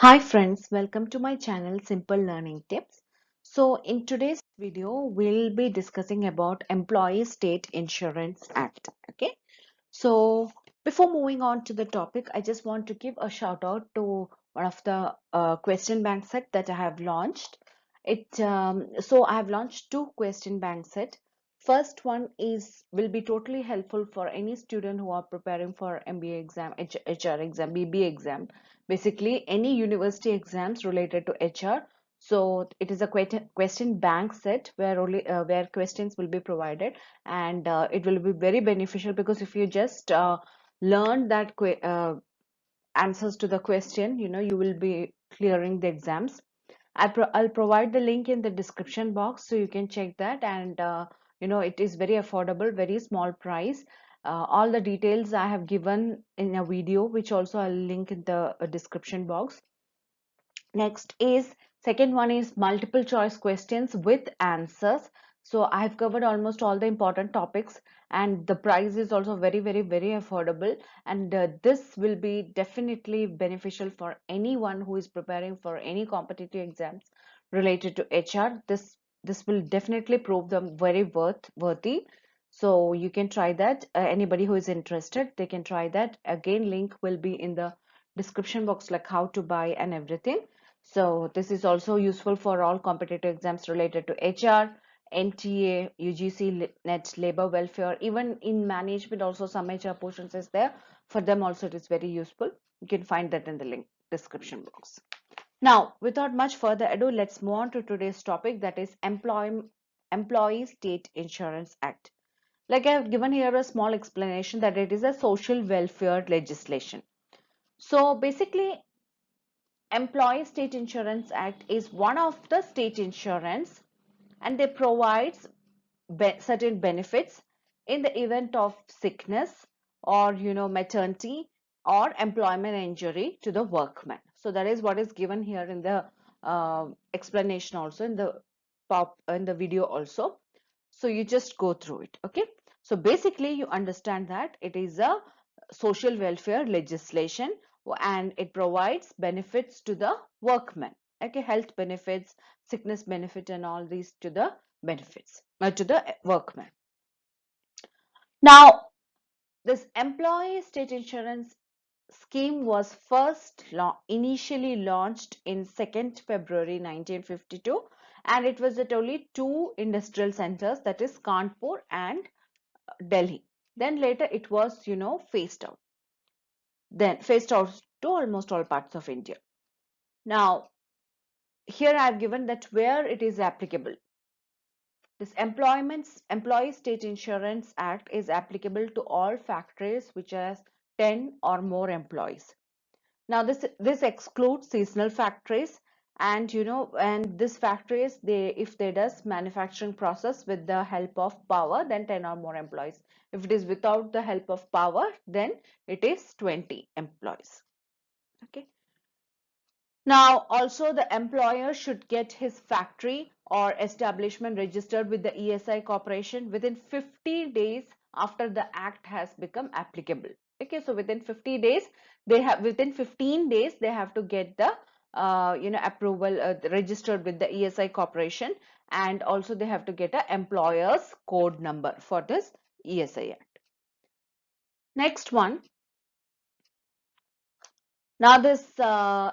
Hi friends, welcome to my channel Simple Learning Tips. So in today's video, we'll be discussing about Employee State Insurance Act. Okay. So before moving on to the topic, I just want to give a shout out to one of the question bank set that I have launched. So I have launched two question bank set. First one is will be totally helpful for any student who are preparing for MBA exam, HR exam, BBA exam, basically any university exams related to HR. So it is a question bank set where only where questions will be provided, and it will be very beneficial because if you just learn that answers to the question, you will be clearing the exams. I'll provide the link in the description box so you can check that, and it is very affordable, very small price. All the details I have given in a video, which also I'll link in the description box. Next is second one is multiple choice questions with answers. So I have covered almost all the important topics, and the price is also very affordable, and this will be definitely beneficial for anyone who is preparing for any competitive exams related to HR. This will definitely prove them very worthy. So you can try that. Anybody who is interested, they can try that. Again, link will be in the description box, like how to buy and everything. So this is also useful for all competitive exams related to HR, NTA, UGC, NET, labor welfare, even in management also some HR portions is there. For them also it is very useful. You can find that in the link description box. Now, without much further ado, let's move on to today's topic, that is Employee State Insurance Act. Like I have given here a small explanation that it is a social welfare legislation. So basically, Employee State Insurance Act is one of the state insurance, and they provides certain benefits in the event of sickness or maternity or employment injury to the workman. So that is what is given here in the explanation, also in the video also. So you just go through it. Okay, so basically you understand that it is a social welfare legislation, and it provides benefits to the workmen. Okay, health benefits, sickness benefit, and all these to the benefits to the workmen. Now, this employee state insurance scheme was first initially launched in 2nd February 1952, and it was at only two industrial centers, that is Kanpur and Delhi. Then later it was phased out to almost all parts of India. Now here I have given that where it is applicable. This Employee State Insurance Act is applicable to all factories which has 10 or more employees. Now this excludes seasonal factories, and this factories, they if they does manufacturing process with the help of power, then 10 or more employees. If it is without the help of power, then it is 20 employees. Okay. Now, also the employer should get his factory or establishment registered with the ESI corporation within 50 days after the act has become applicable. Okay, so within 50 days, within 15 days they have to get the approval registered with the ESI corporation, and also they have to get a employer's code number for this ESI act. Next one. Now, this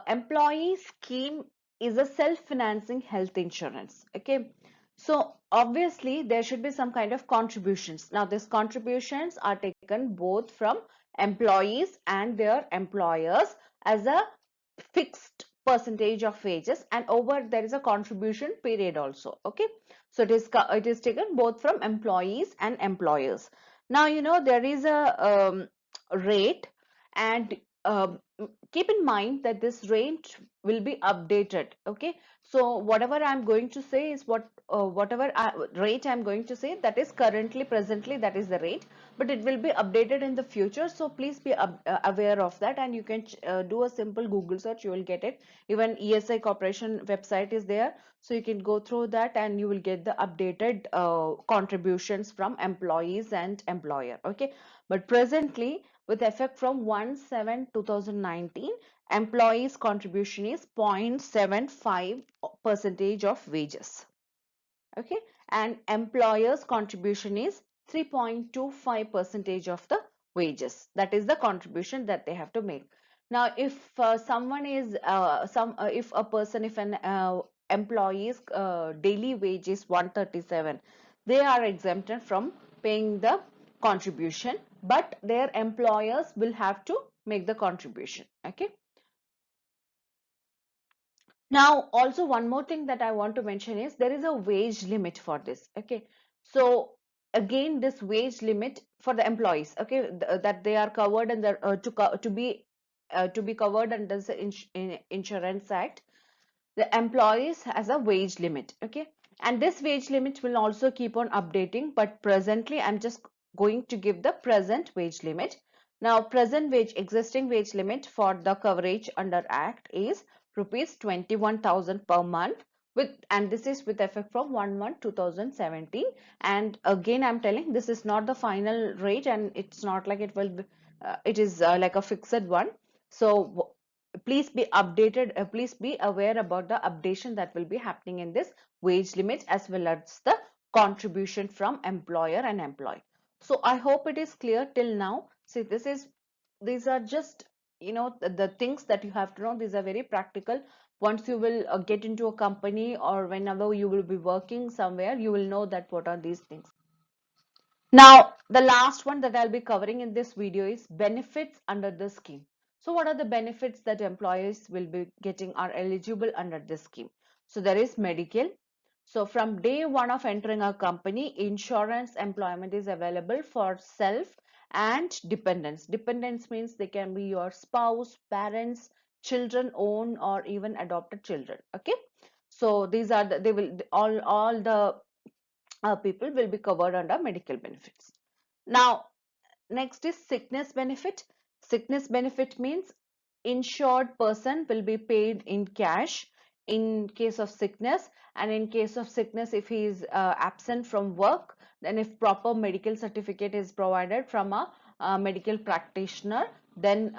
employee scheme is a self-financing health insurance. Okay, so obviously there should be some kind of contributions. Now, these contributions are taken both from employees and their employers as a fixed percentage of wages, and over there is a contribution period also. Okay, so it is taken both from employees and employers. Now there is a rate, and keep in mind that this rate will be updated. Okay, so whatever I'm going to say is whatever rate I'm going to say, that is currently presently that is the rate, but it will be updated in the future. So please be aware of that, and you can do a simple Google search, you will get it. Even ESI corporation website is there, so you can go through that and you will get the updated contributions from employees and employer. Okay, but presently with effect from 1/7/2019. Employees contribution is 0.75% of wages. Okay, and employers contribution is 3.25% of the wages. That is the contribution that they have to make. Now if someone is if a person, if an employee's daily wage is 137, they are exempted from paying the contribution, but their employers will have to make the contribution. Okay. Now, also one more thing that I want to mention is there is a wage limit for this. Okay. So again, this wage limit for the employees, okay, that they are covered under to be covered under the Insurance Act, the employees has a wage limit. Okay, and this wage limit will also keep on updating, but presently I'm just going to give the present wage limit. Now present wage, existing wage limit for the coverage under act is rupees 21,000 per month, with, and this is with effect from 1/1/2017. And again I'm telling, this is not the final rate, and it's not like it will be, it is like a fixed one. So please be updated, please be aware about the updation that will be happening in this wage limit, as well as the contribution from employer and employee. So I hope it is clear till now. See, these are just, the things that you have to know. These are very practical. Once you will get into a company, or whenever you will be working somewhere, you will know that what are these things. Now, the last one that I'll be covering in this video is benefits under the scheme. So what are the benefits that employees will be getting, are eligible under this scheme? So there is medical. So from day one of entering a company, insurance employment is available for self and dependents. Dependents means they can be your spouse, parents, children, own, or even adopted children. Okay. So these are the, they will, all the people will be covered under medical benefits. Now, next is sickness benefit. Sickness benefit means insured person will be paid in cash in case of sickness, and in case of sickness, if he is absent from work, then if proper medical certificate is provided from a medical practitioner, then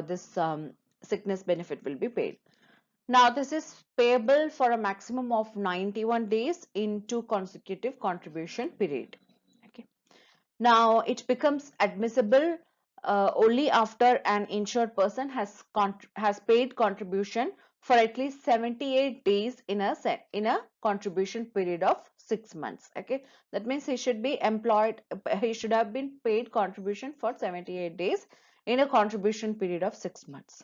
this sickness benefit will be paid. Now, this is payable for a maximum of 91 days in two consecutive contribution period. Okay. Now, it becomes admissible only after an insured person has paid contribution for at least 78 days in a contribution period of 6 months. Okay, that means he should be employed. He should have been paid contribution for 78 days in a contribution period of 6 months.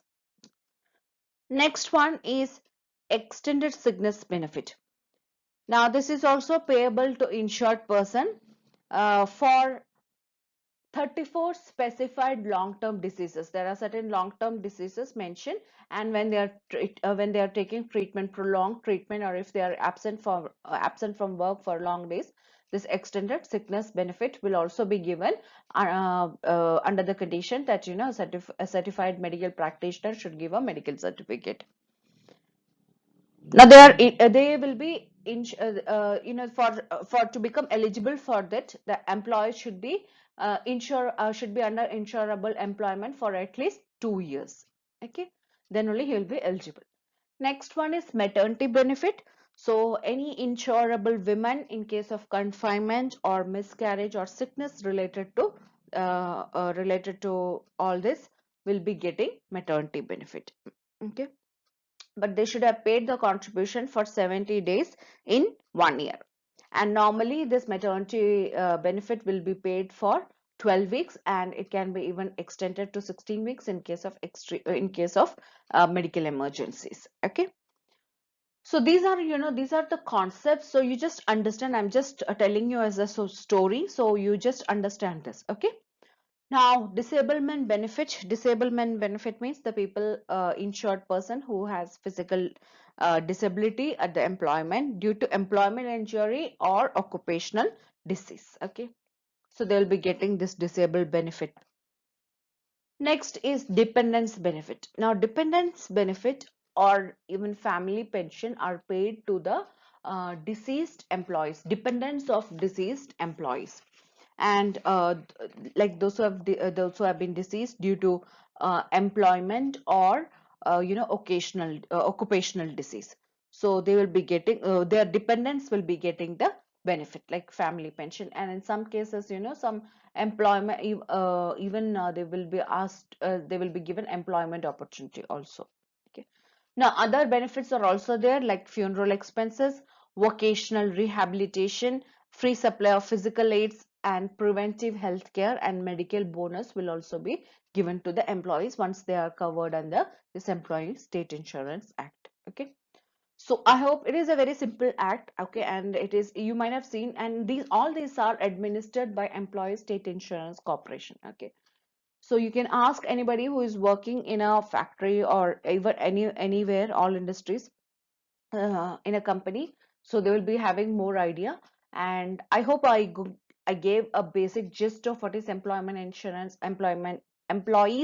Next one is extended sickness benefit. Now, this is also payable to insured person for 34 specified long-term diseases. There are certain long-term diseases mentioned, and when they are taking treatment, prolonged treatment, or if they are absent from work for long days, this extended sickness benefit will also be given under the condition that a certified medical practitioner should give a medical certificate. Now they will be for to become eligible for that, the employee should be should be under insurable employment for at least 2 years. Okay, then only he will be eligible. Next one is maternity benefit. So any insurable women in case of confinement or miscarriage or sickness related to all this will be getting maternity benefit. Okay, but they should have paid the contribution for 70 days in 1 year. And normally this maternity benefit will be paid for 12 weeks, and it can be even extended to 16 weeks in case of medical emergencies. Okay, so these are the concepts, so you just understand. I'm just telling you as a story, so you just understand this. Okay. Now, disablement benefit. Disablement benefit means the people, insured person who has physical disability at the employment due to employment injury or occupational disease. Okay, so they will be getting this disabled benefit. Next is dependence benefit. Now, dependence benefit or even family pension are paid to the deceased employees, dependents of deceased employees. and like those who have been deceased due to employment or occupational disease. So they will be getting their dependents will be getting the benefit like family pension, and in some cases, some employment even they will be given employment opportunity also. Okay. Now, other benefits are also there like funeral expenses, vocational rehabilitation, free supply of physical aids, and preventive health care and medical bonus will also be given to the employees once they are covered under this Employee State Insurance Act. Okay. So I hope it is a very simple act, okay, and it is, you might have seen, and all these are administered by Employee State Insurance Corporation, okay. So you can ask anybody who is working in a factory or even anywhere, all industries, in a company, so they will be having more idea. And I hope I gave a basic gist of what is Employee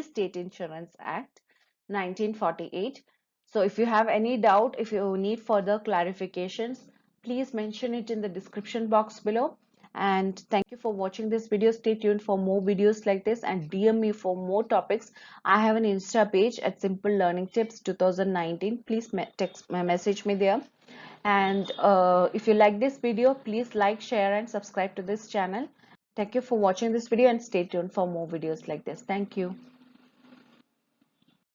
State Insurance Act 1948. So if you have any doubt, if you need further clarifications, please mention it in the description box below. And thank you for watching this video. Stay tuned for more videos like this and DM me for more topics. I have an Insta page at Simple Learning Tips 2019. Please message me there. And if you like this video, please like, share, and subscribe to this channel. Thank you for watching this video and stay tuned for more videos like this. Thank you.